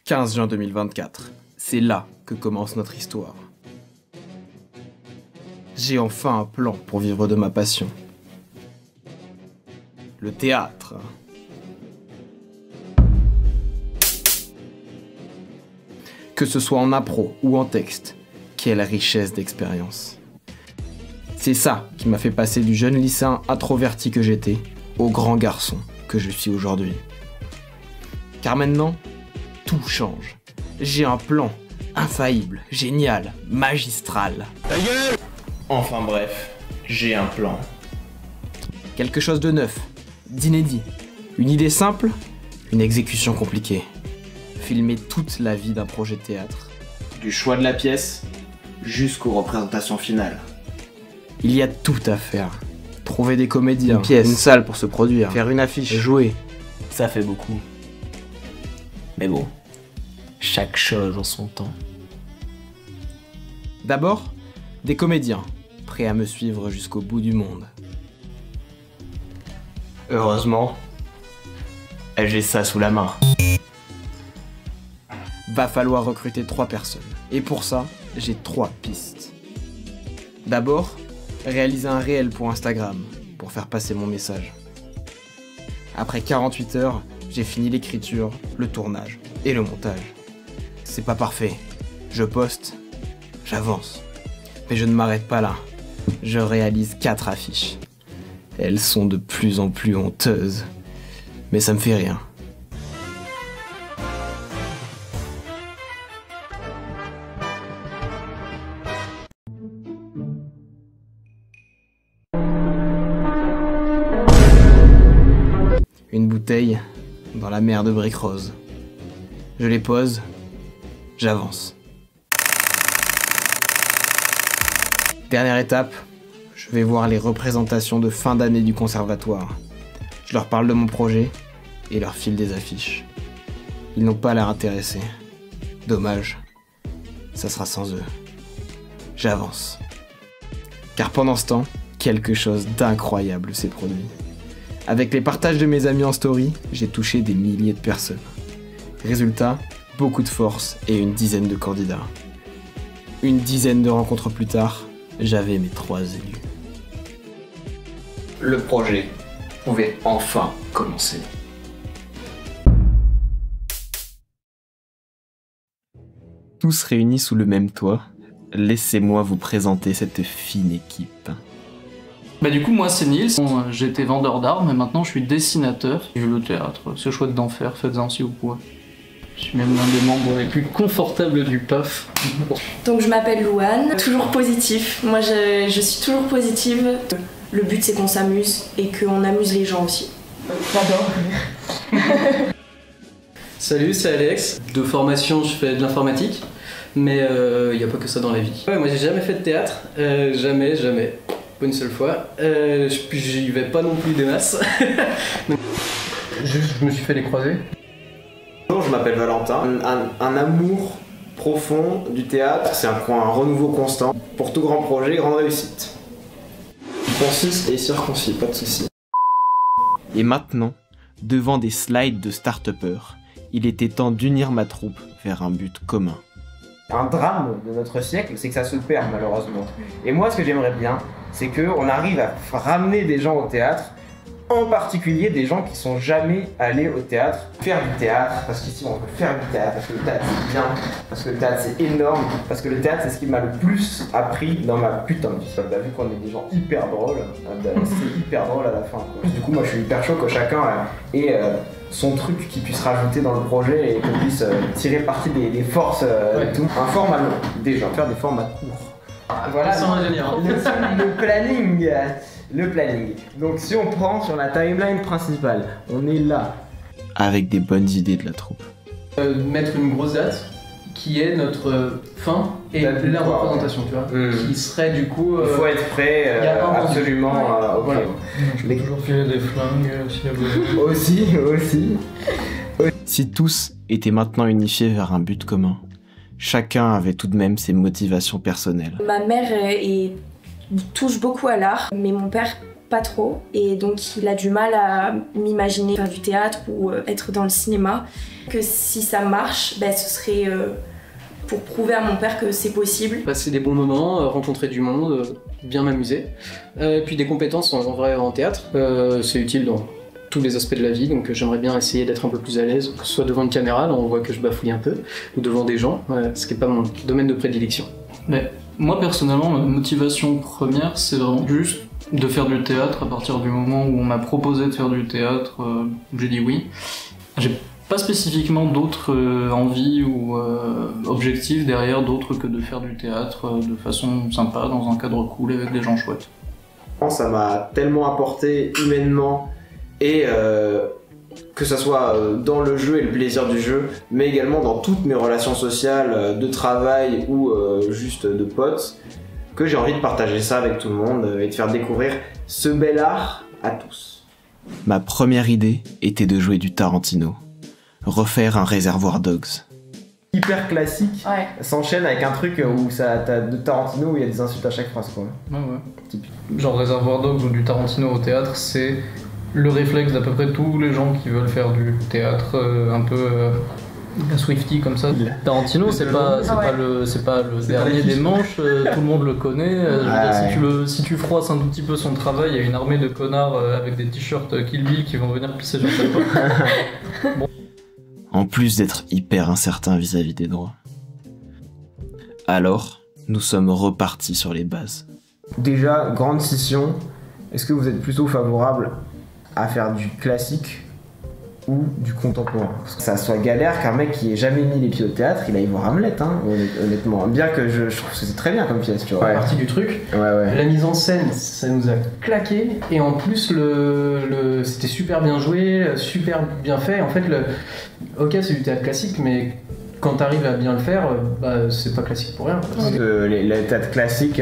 15 juin 2024, c'est là que commence notre histoire. J'ai enfin un plan pour vivre de ma passion. Le théâtre. Que ce soit en impro ou en texte, quelle richesse d'expérience. C'est ça qui m'a fait passer du jeune lycéen introverti que j'étais au grand garçon que je suis aujourd'hui. Car maintenant, tout change. J'ai un plan infaillible, génial, magistral. Ta gueule ! Enfin bref, j'ai un plan. Quelque chose de neuf, d'inédit. Une idée simple, une exécution compliquée. Filmer toute la vie d'un projet de théâtre. Du choix de la pièce jusqu'aux représentations finales. Il y a tout à faire. Trouver des comédiens, une pièce, une salle pour se produire, faire une affiche, jouer. Ça fait beaucoup. Mais bon, chaque chose en son temps. D'abord, des comédiens, prêts à me suivre jusqu'au bout du monde. Heureusement, j'ai ça sous la main. Va falloir recruter 3 personnes. Et pour ça, j'ai 3 pistes. D'abord, réaliser un réel pour Instagram, pour faire passer mon message. Après 48 heures, j'ai fini l'écriture, le tournage et le montage. C'est pas parfait. Je poste, j'avance. Mais je ne m'arrête pas là. Je réalise 4 affiches. Elles sont de plus en plus honteuses. Mais ça me fait rien. Une bouteille dans la mer de briques roses. Je les pose, j'avance. Dernière étape, je vais voir les représentations de fin d'année du conservatoire. Je leur parle de mon projet et leur file des affiches. Ils n'ont pas l'air intéressés. Dommage, ça sera sans eux. J'avance. Car pendant ce temps, quelque chose d'incroyable s'est produit. Avec les partages de mes amis en story, j'ai touché des milliers de personnes. Résultat, beaucoup de force et une dizaine de candidats. Une dizaine de rencontres plus tard, j'avais mes 3 élus. Le projet pouvait enfin commencer. Tous réunis sous le même toit, laissez-moi vous présenter cette fine équipe. Bah du coup moi c'est Nils, j'étais vendeur d'art mais maintenant je suis dessinateur. Je joue le théâtre, c'est chouette d'en faire, faites-en si vous pouvez. Je suis même l'un des membres les plus confortables du PAF. Donc je m'appelle Louane, toujours positif, moi je suis toujours positive. Le but c'est qu'on s'amuse et qu'on amuse les gens aussi. J'adore. Salut, c'est Alex. De formation je fais de l'informatique, mais il n'y a pas que ça dans la vie. Ouais, moi j'ai jamais fait de théâtre, jamais. Pas une seule fois. J'y vais pas non plus des masses. Juste, je me suis fait les croiser. Bonjour, je m'appelle Valentin. Un amour profond du théâtre, c'est un renouveau constant. Pour tout grand projet, grande réussite. Concis et circoncis, pas de soucis. Et maintenant, devant des slides de start-upers, il était temps d'unir ma troupe vers un but commun. Un drame de notre siècle, c'est que ça se perd malheureusement. Et moi, ce que j'aimerais bien, c'est qu'on arrive à ramener des gens au théâtre, en particulier des gens qui sont jamais allés au théâtre, faire du théâtre, parce qu'ici on peut faire du théâtre, parce que le théâtre c'est bien, parce que le théâtre c'est énorme, parce que le théâtre c'est ce qui m'a le plus appris dans ma putain de vie. Vu qu'on est des gens hyper drôles, c'est hyper drôle à la fin, quoi. Du coup moi je suis hyper chaud que chacun ait son truc qui puisse rajouter dans le projet et qu'on puisse tirer parti des forces et tout. Un format long, déjà, faire des formats courts. Voilà, le planning. Donc si on prend sur la timeline principale, on est là. Avec des bonnes idées de la troupe. Mettre une grosse date qui est notre fin et la représentation, tu vois. Qui serait du coup... Il faut être prêt absolument. Voilà. Je vais toujours filer des flingues s'il y a besoin. aussi. Si tous étaient maintenant unifiés vers un but commun, chacun avait tout de même ses motivations personnelles. Ma mère touche beaucoup à l'art, mais mon père pas trop, et donc il a du mal à m'imaginer faire du théâtre ou être dans le cinéma. Que si ça marche, ce serait pour prouver à mon père que c'est possible. Passer des bons moments, rencontrer du monde, bien m'amuser. Puis des compétences en vrai en théâtre, c'est utile dans tous les aspects de la vie, donc j'aimerais bien essayer d'être un peu plus à l'aise, que ce soit devant une caméra, là on voit que je bafouille un peu, ou devant des gens, ce qui n'est pas mon domaine de prédilection. Mais moi personnellement, ma motivation première, c'est vraiment juste de faire du théâtre. À partir du moment où on m'a proposé de faire du théâtre, j'ai dit oui. J'ai pas spécifiquement d'autres envies ou objectifs derrière, d'autres que de faire du théâtre de façon sympa, dans un cadre cool, avec des gens chouettes. Ça m'a tellement apporté humainement, et que ça soit dans le jeu et le plaisir du jeu, mais également dans toutes mes relations sociales, de travail ou juste de potes, que j'ai envie de partager ça avec tout le monde et de faire découvrir ce bel art à tous. Ma première idée était de jouer du Tarantino, refaire un Reservoir Dogs. Hyper classique, s'enchaîne avec un truc où t'as de Tarantino où il y a des insultes à chaque phrase, quoi. Ouais. Genre Reservoir Dogs ou du Tarantino au théâtre, c'est le réflexe d'à peu près tous les gens qui veulent faire du théâtre un peu Swifty comme ça. Tarantino, c'est pas le dernier des manches, tout le monde le connaît. Je veux dire, si tu froisses un tout petit peu son travail, il y a une armée de connards avec des t-shirts Kill Bill qui vont venir pisser sur chaque fois. Bon. En plus d'être hyper incertain vis-à-vis des droits. Alors, nous sommes repartis sur les bases. Déjà, grande scission, est-ce que vous êtes plutôt favorable à faire du classique ou du contemporain? Parce que ça soit galère qu'un mec qui ait jamais mis les pieds au théâtre, il aille voir Hamlet, hein, honnêtement. Bien que je trouve que c'est très bien comme pièce, tu vois. Partie du truc, la mise en scène, ça nous a claqué, et en plus c'était super bien joué, super bien fait. En fait, ok, c'est du théâtre classique, mais quand t'arrives à bien le faire, c'est pas classique pour rien. Les théâtres classiques,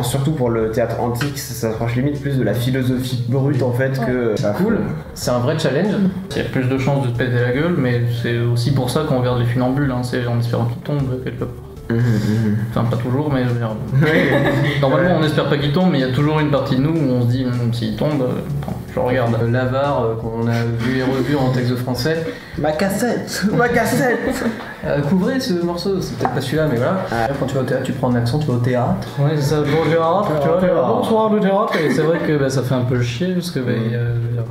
surtout pour le théâtre antique, ça se rapproche limite plus de la philosophie brute en fait que... Cool, c'est un vrai challenge. Il y a plus de chances de te péter la gueule, mais c'est aussi pour ça qu'on regarde les funambules, hein, c'est en espérant qu'ils tombent quelque part. Enfin, pas toujours, mais normalement on espère pas qu'il tombe, mais il y a toujours une partie de nous où on se dit s'il tombe, je regarde. L'avare qu'on a vu et revu en texte de français. Ma cassette. Couvrez ce morceau, c'est peut-être pas celui-là, mais voilà. Quand tu vas au théâtre, tu prends un accent, tu vas au théâtre. Ouais, c'est ça, le théâtre, tu vois, bonsoir le théâtre, et c'est vrai que ça fait un peu chier, parce que il y a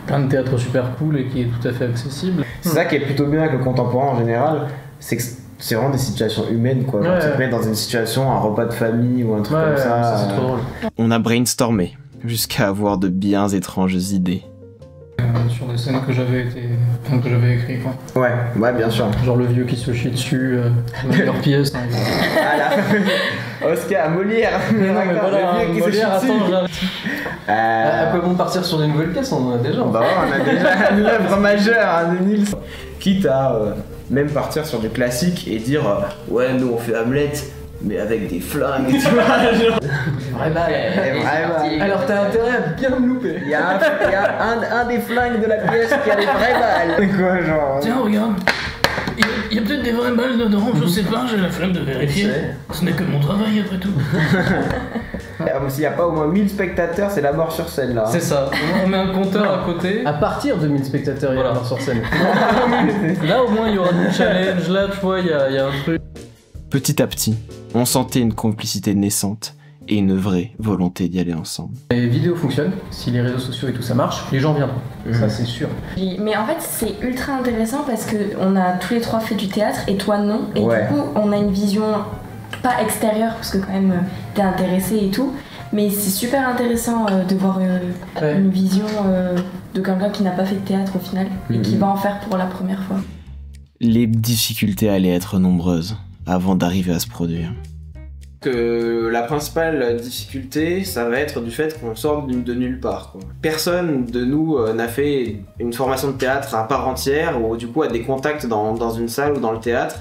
plein de théâtres super cool et qui est tout à fait accessible. C'est ça qui est plutôt bien avec le contemporain en général, c'est que c'est vraiment des situations humaines, quoi. Tu te mets dans une situation, un repas de famille ou un truc comme ça. C'est trop drôle. On a brainstormé, jusqu'à avoir de bien étranges idées. Sur des scènes que j'avais écrites, quoi. Ouais, bien sûr. Genre le vieux qui se chie dessus, la meilleure pièce. Oscar, Molière. Molière, attends, j'arrête. À quoi bon partir sur des nouvelles pièces? On en a déjà. On a déjà l'œuvre majeure de Nils. Quitte à même partir sur du classique et dire ouais, nous on fait Hamlet, mais avec des flingues, tu vois, genre. Vrai balle. Alors t'as intérêt à bien me louper. Il y a un des flingues de la pièce qui a des vraies balles. Quoi, genre. Tiens, regarde. Il y a peut-être des vraies balles dedans, je sais pas, j'ai la flemme de vérifier. Ce n'est que mon travail après tout. S'il n'y a pas au moins 1000 spectateurs, c'est la mort sur scène là. C'est ça, on met un compteur à côté. À partir de 1000 spectateurs, il y a la mort sur scène. Là au moins il y aura du challenge, là tu vois, il y a un truc. Petit à petit, on sentait une complicité naissante et une vraie volonté d'y aller ensemble. Les vidéos fonctionnent, si les réseaux sociaux et tout ça marche, les gens viendront, ça c'est sûr. Mais en fait c'est ultra intéressant parce qu'on a tous les trois fait du théâtre et toi non, et du coup on a une vision pas extérieure parce que quand même t'es intéressé et tout, mais c'est super intéressant de voir une vision de quelqu'un qui n'a pas fait de théâtre au final et qui va en faire pour la première fois. Les difficultés allaient être nombreuses avant d'arriver à se produire. Que la principale difficulté, ça va être du fait qu'on sort de nulle part, quoi. Personne de nous n'a fait une formation de théâtre à part entière ou du coup a des contacts dans une salle ou dans le théâtre.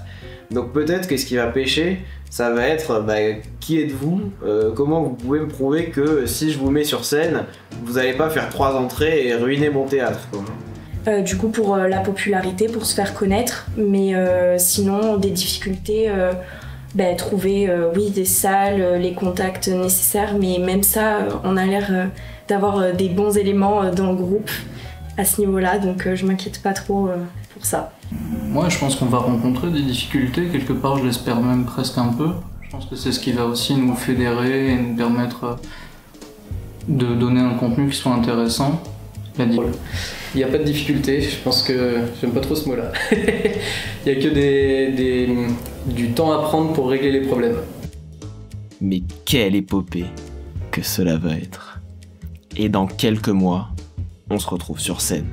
Donc peut-être que ce qui va pêcher, ça va être qui êtes-vous, comment vous pouvez me prouver que si je vous mets sur scène, vous n'allez pas faire 3 entrées et ruiner mon théâtre, quoi. Du coup pour la popularité, pour se faire connaître, mais sinon des difficultés, trouver oui, des salles, les contacts nécessaires, mais même ça, on a l'air d'avoir des bons éléments dans le groupe à ce niveau-là, donc je m'inquiète pas trop pour ça. Moi, je pense qu'on va rencontrer des difficultés, quelque part, je l'espère même presque un peu. Je pense que c'est ce qui va aussi nous fédérer et nous permettre de donner un contenu qui soit intéressant. Il n'y a pas de difficulté, je pense que j'aime pas trop ce mot-là. Il n'y a que du temps à prendre pour régler les problèmes. Mais quelle épopée que cela va être. Et dans quelques mois, on se retrouve sur scène.